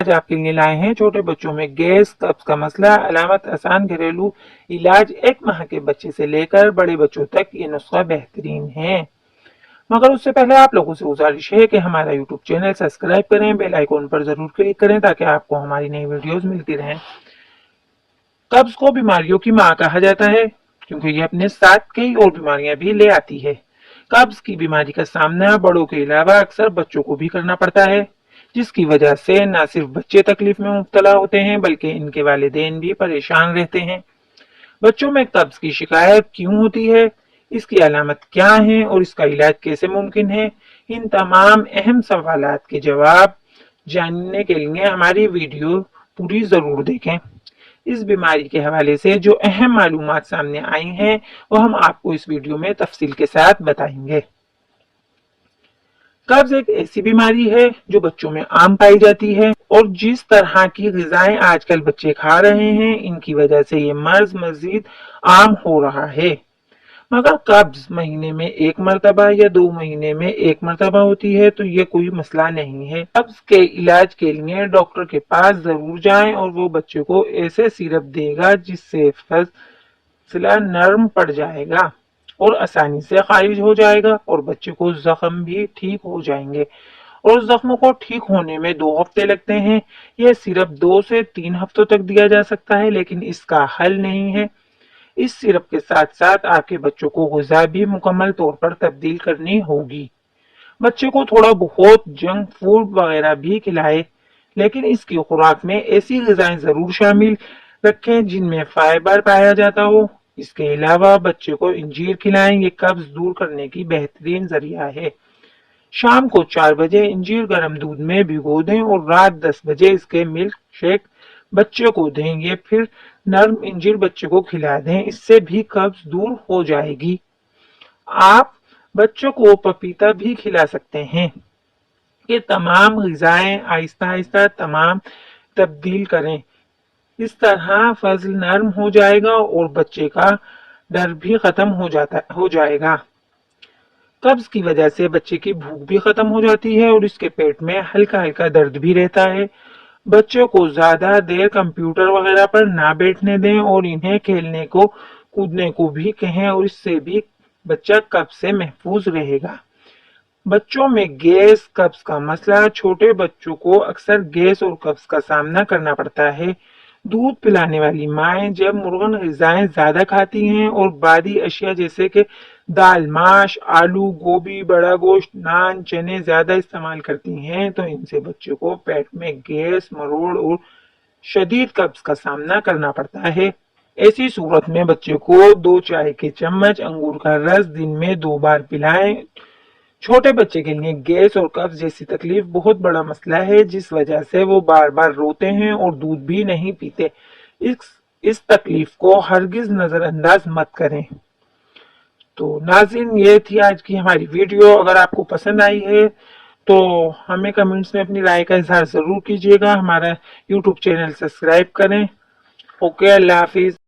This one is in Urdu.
آج آپ کے لیے لائے ہیں چھوٹے بچوں میں گیس قبض کا مسئلہ علامت آسان گھریلو علاج 1 ماہ کے بچے سے لے کر بڑے بچوں تک یہ نسخہ بہترین ہے۔ مگر اس سے پہلے آپ لوگوں سے گزارش ہے کہ ہمارا یوٹیوب چینل سبسکرائب کریں، بیل آئیکن پر ضرور کلک کریں تاکہ آپ کو ہماری نئی ویڈیوز ملتی رہیں۔ قبض کو بیماریوں کی ماں کہا جاتا ہے کیونکہ یہ اپنے ساتھ کئی اور بیماریاں بھی لے آتی ہے۔ قبض کی بیماری کا سامنا بڑوں کے علاوہ اکثر بچوں کو بھی کرنا پڑتا ہے، جس کی وجہ سے نہ صرف بچے تکلیف میں مبتلا ہوتے ہیں بلکہ ان کے والدین بھی پریشان رہتے ہیں۔ بچوں میں قبض کی شکایت کیوں ہوتی ہے، اس کی علامت کیا ہیں اور اس کا علاج کیسے ممکن ہے، ان تمام اہم سوالات کے جواب جاننے کے لیے ہماری ویڈیو پوری ضرور دیکھیں۔ اس بیماری کے حوالے سے جو اہم معلومات سامنے آئی ہیں وہ ہم آپ کو اس ویڈیو میں تفصیل کے ساتھ بتائیں گے۔ قبض ایک ایسی بیماری ہے جو بچوں میں عام پائی جاتی ہے اور جس طرح کی غذائیں آج کل بچے کھا رہے ہیں ان کی وجہ سے یہ مرض مزید عام ہو رہا ہے۔ مگر قبض مہینے میں 1 مرتبہ یا 2 مہینے میں 1 مرتبہ ہوتی ہے تو یہ کوئی مسئلہ نہیں ہے۔ قبض کے علاج کے لیے ڈاکٹر کے پاس ضرور جائیں اور وہ بچے کو ایسے سیرپ دے گا جس سے فضلہ نرم پڑ جائے گا اور آسانی سے خارج ہو جائے گا اور بچے کو زخم بھی ٹھیک ہو جائیں گے، اور زخموں کو ٹھیک ہونے میں 2 ہفتے لگتے ہیں۔ یہ صرف 2 سے 3 ہفتوں تک دیا جا سکتا ہے لیکن اس کا حل نہیں ہے۔ اس سیرپ کے ساتھ ساتھ آپ کے بچوں کو غذا بھی مکمل طور پر تبدیل کرنی ہوگی۔ بچے کو تھوڑا بہت جنک فوڈ وغیرہ بھی کھلائے لیکن اس کی خوراک میں ایسی غذائیں ضرور شامل رکھیں جن میں فائبر پایا جاتا ہو۔ اس کے علاوہ بچے کو انجیر کھلائیں، یہ قبض دور کرنے کی بہترین ذریعہ ہے۔ شام کو 4 بجے انجیر گرم دودھ میں بھگو دیں اور رات 10 بجے اس کے ملک شیک بچے کو دیں، یہ پھر نرم انجیر بچے کو کھلا دیں، اس سے بھی قبض دور ہو جائے گی۔ آپ بچوں کو پپیتا بھی کھلا سکتے ہیں۔ یہ تمام غذائیں آہستہ آہستہ تبدیل کریں، اس طرح فضل نرم ہو جائے گا اور بچے کا ڈر بھی ختم ہو جائے گا۔ قبض کی وجہ سے بچے کی بھوک بھی ختم ہو جاتی ہے اور اس کے پیٹ میں ہلکا ہلکا درد بھی رہتا ہے۔ بچوں کو زیادہ دیر کمپیوٹر وغیرہ پر نہ بیٹھنے دیں اور انہیں کھیلنے کو کودنے کو بھی کہیں، اور اس سے بھی بچہ قبض سے محفوظ رہے گا۔ بچوں میں گیس قبض کا مسئلہ، چھوٹے بچوں کو اکثر گیس اور قبض کا سامنا کرنا پڑتا ہے۔ دودھ پلانے والی مائیں جب مرغن غذائیں زیادہ کھاتی ہیں اور بادی اشیاء جیسے کہ دال، ماش، آلو، گوبھی، بڑا گوشت، نان، چنے زیادہ استعمال کرتی ہیں تو ان سے بچے کو پیٹ میں گیس، مروڑ اور شدید قبض کا سامنا کرنا پڑتا ہے۔ ایسی صورت میں بچے کو 2 چائے کے چمچ انگور کا رس دن میں 2 بار پلائیں۔ چھوٹے بچے کے لیے گیس اور قبض جیسی تکلیف بہت بڑا مسئلہ ہے جس وجہ سے وہ بار بار روتے ہیں اور دودھ بھی نہیں پیتے۔ اس تکلیف کو ہرگز نظر انداز مت کریں۔ تو ناظرین، یہ تھی آج کی ہماری ویڈیو۔ اگر آپ کو پسند آئی ہے تو ہمیں کمنٹس میں اپنی رائے کا اظہار ضرور کیجیے گا۔ ہمارا یوٹیوب چینل سبسکرائب کریں۔ اوکے، اللہ حافظ۔